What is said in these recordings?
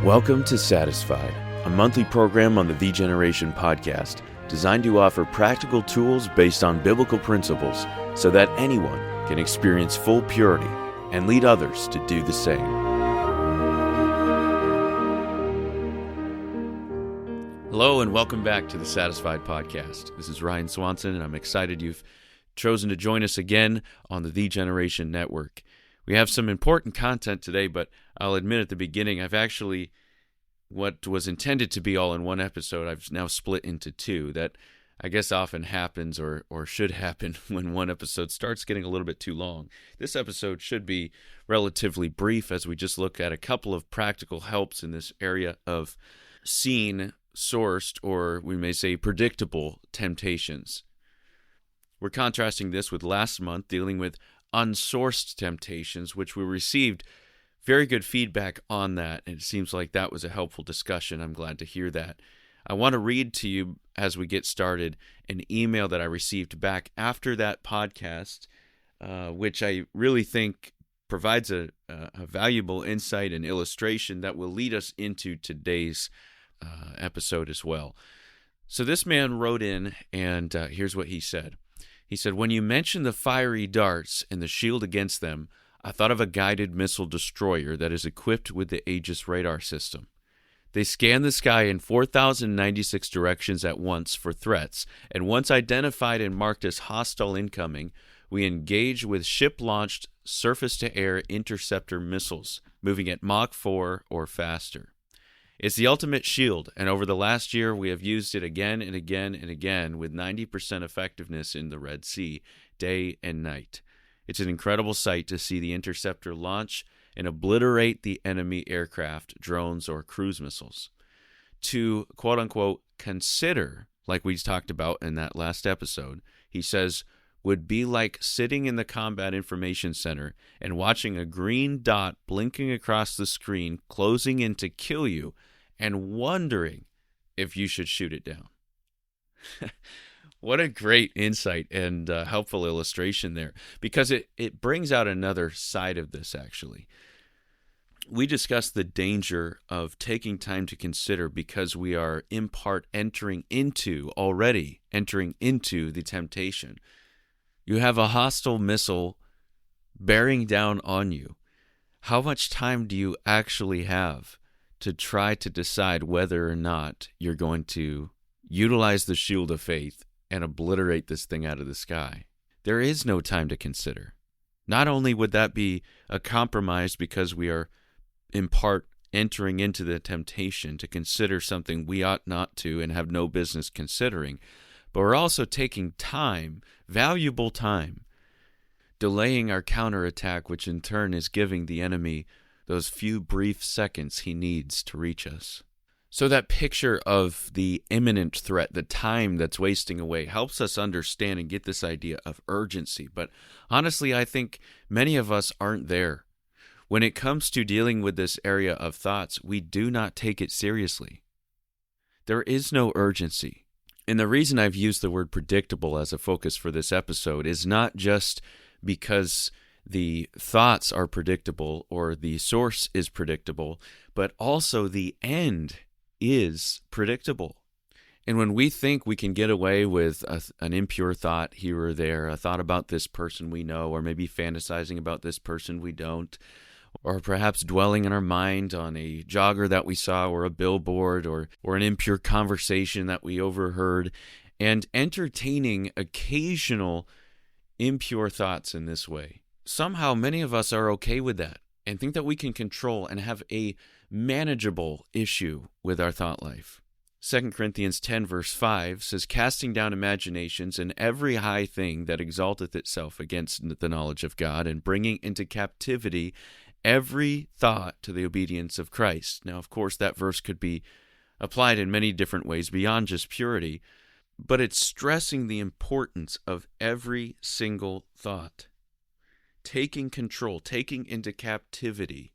Welcome to Satisfied, a monthly program on the The Generation podcast designed to offer practical tools based on biblical principles so that anyone can experience full purity and lead others to do the same. Hello and welcome back to the Satisfied podcast. This is Ryan Swanson and I'm excited you've chosen to join us again on the Generation Network. We have some important content today, but I'll admit at the beginning, what was intended to be all in one episode, I've now split into two. That I guess often happens or should happen when one episode starts getting a little bit too long. This episode should be relatively brief as we just look at a couple of practical helps in this area of seen, sourced, or we may say predictable temptations. We're contrasting this with last month dealing with unsourced temptations, which we received very good feedback on that, and it seems like that was a helpful discussion. I'm glad to hear that. I want to read to you, as we get started, an email that I received back after that podcast, which I really think provides a valuable insight and illustration that will lead us into today's episode as well. So this man wrote in, and here's what he said. He said, "When you mentioned the fiery darts and the shield against them, I thought of a guided missile destroyer that is equipped with the Aegis radar system. They scan the sky in 4,096 directions at once for threats, and once identified and marked as hostile incoming, we engage with ship-launched surface-to-air interceptor missiles, moving at Mach 4 or faster. It's the ultimate shield, and over the last year we have used it again and again and again with 90% effectiveness in the Red Sea, day and night. It's an incredible sight to see the interceptor launch and obliterate the enemy aircraft, drones, or cruise missiles. To, quote-unquote, consider, like we talked about in that last episode, he says, would be like sitting in the Combat Information Center and watching a green dot blinking across the screen, closing in to kill you, and wondering if you should shoot it down." What a great insight and helpful illustration there, because it brings out another side of this, actually. We discussed the danger of taking time to consider because we are in part already entering into the temptation. You have a hostile missile bearing down on you. How much time do you actually have to try to decide whether or not you're going to utilize the shield of faith and obliterate this thing out of the sky? There is no time to consider. Not only would that be a compromise because we are in part entering into the temptation to consider something we ought not to and have no business considering, but we're also taking time, valuable time, delaying our counterattack, which in turn is giving the enemy those few brief seconds he needs to reach us. So that picture of the imminent threat, the time that's wasting away, helps us understand and get this idea of urgency. But honestly, I think many of us aren't there. When it comes to dealing with this area of thoughts, we do not take it seriously. There is no urgency. And the reason I've used the word predictable as a focus for this episode is not just because the thoughts are predictable or the source is predictable, but also the end is predictable. And when we think we can get away with an impure thought here or there, a thought about this person we know, or maybe fantasizing about this person we don't, or perhaps dwelling in our mind on a jogger that we saw or a billboard or an impure conversation that we overheard, and entertaining occasional impure thoughts in this way, somehow many of us are okay with that and think that we can control and have a manageable issue with our thought life. 2 Corinthians 10 verse 5 says, "Casting down imaginations and every high thing that exalteth itself against the knowledge of God, and bringing into captivity every thought to the obedience of Christ." Now, of course, that verse could be applied in many different ways beyond just purity, but it's stressing the importance of every single thought. Taking control, taking into captivity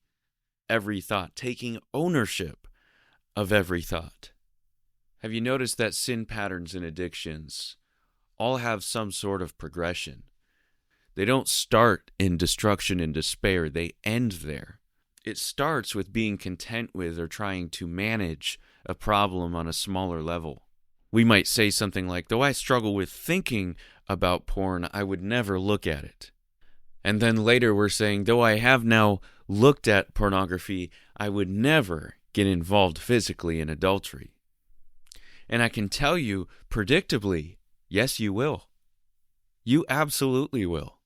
every thought, taking ownership of every thought. Have you noticed that sin patterns and addictions all have some sort of progression? They don't start in destruction and despair, they end there. it starts with being content with or trying to manage a problem on a smaller level. We might say something like, though I struggle with thinking about porn, I would never look at it. And then later we're saying, though I have now looked at pornography, I would never get involved physically in adultery. And I can tell you predictably, yes, you will. You absolutely will.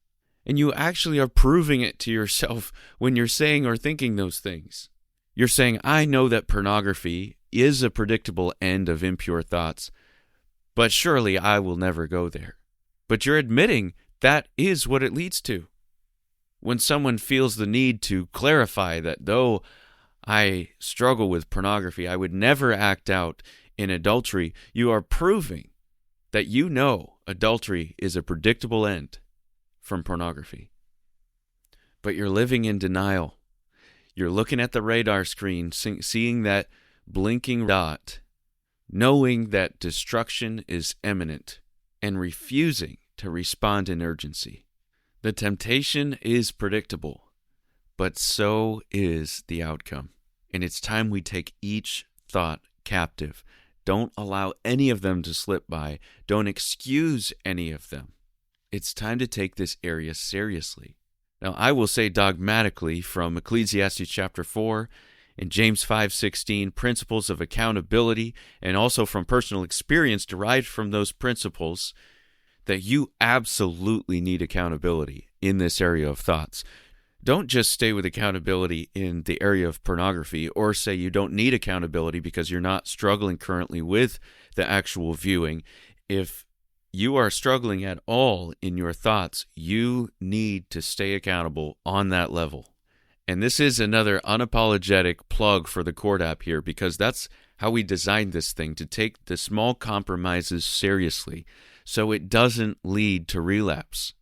And you actually are proving it to yourself when you're saying or thinking those things. You're saying, I know that pornography is a predictable end of impure thoughts, but surely I will never go there. But you're admitting that is what it leads to. When someone feels the need to clarify that though I struggle with pornography, I would never act out in adultery, you are proving that you know adultery is a predictable end from pornography. But you're living in denial. You're looking at the radar screen, seeing that blinking dot, knowing that destruction is imminent, and refusing to respond in urgency. The temptation is predictable, but so is the outcome. And it's time we take each thought captive. Don't allow any of them to slip by. Don't excuse any of them. It's time to take this area seriously. Now, I will say dogmatically from Ecclesiastes chapter 4 and James 5:16, principles of accountability, and also from personal experience derived from those principles, that you absolutely need accountability in this area of thoughts. Don't just stay with accountability in the area of pornography or say you don't need accountability because you're not struggling currently with the actual viewing. If you are struggling at all in your thoughts, you need to stay accountable on that level. And this is another unapologetic plug for the Cord app here, because that's how we designed this thing, to take the small compromises seriously so it doesn't lead to relapse.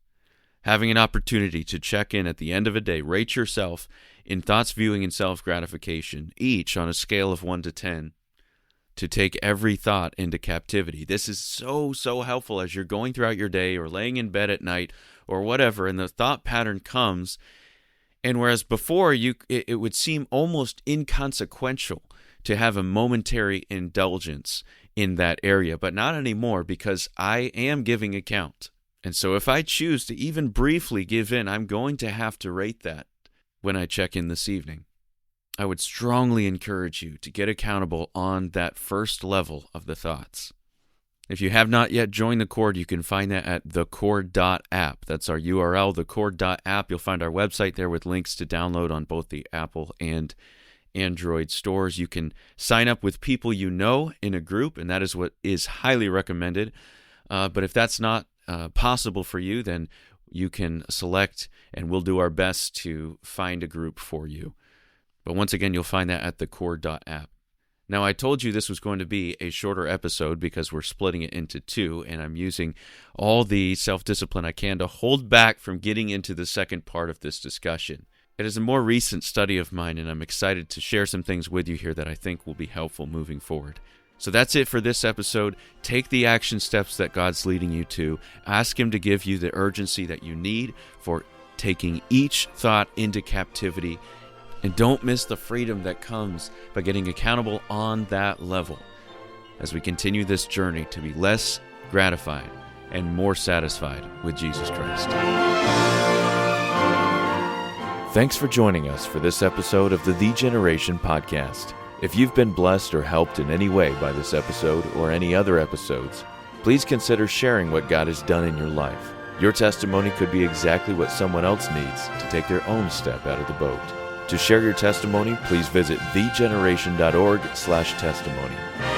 Having an opportunity to check in at the end of a day, rate yourself in thoughts, viewing, and self-gratification, each on a scale of 1 to 10, to take every thought into captivity. This is so helpful as you're going throughout your day or laying in bed at night or whatever, and the thought pattern comes, and whereas before it would seem almost inconsequential to have a momentary indulgence in that area, but not anymore, because I am giving account. And so if I choose to even briefly give in, I'm going to have to rate that when I check in this evening. I would strongly encourage you to get accountable on that first level of the thoughts. If you have not yet joined the Cord, you can find that at thecord.app. That's our URL, thecord.app. You'll find our website there with links to download on both the Apple and Android stores. You can sign up with people you know in a group, and that is what is highly recommended. But if that's not possible for you, then you can select, and we'll do our best to find a group for you. But once again, you'll find that at thecord.app. Now, I told you this was going to be a shorter episode because we're splitting it into two, and I'm using all the self-discipline I can to hold back from getting into the second part of this discussion. It is a more recent study of mine, and I'm excited to share some things with you here that I think will be helpful moving forward. So that's it for this episode. Take the action steps that God's leading you to. Ask Him to give you the urgency that you need for taking each thought into captivity. And don't miss the freedom that comes by getting accountable on that level as we continue this journey to be less gratified and more satisfied with Jesus Christ. Thanks for joining us for this episode of the Generation Podcast. If you've been blessed or helped in any way by this episode or any other episodes, please consider sharing what God has done in your life. Your testimony could be exactly what someone else needs to take their own step out of the boat. To share your testimony, please visit thegeneration.org/testimony.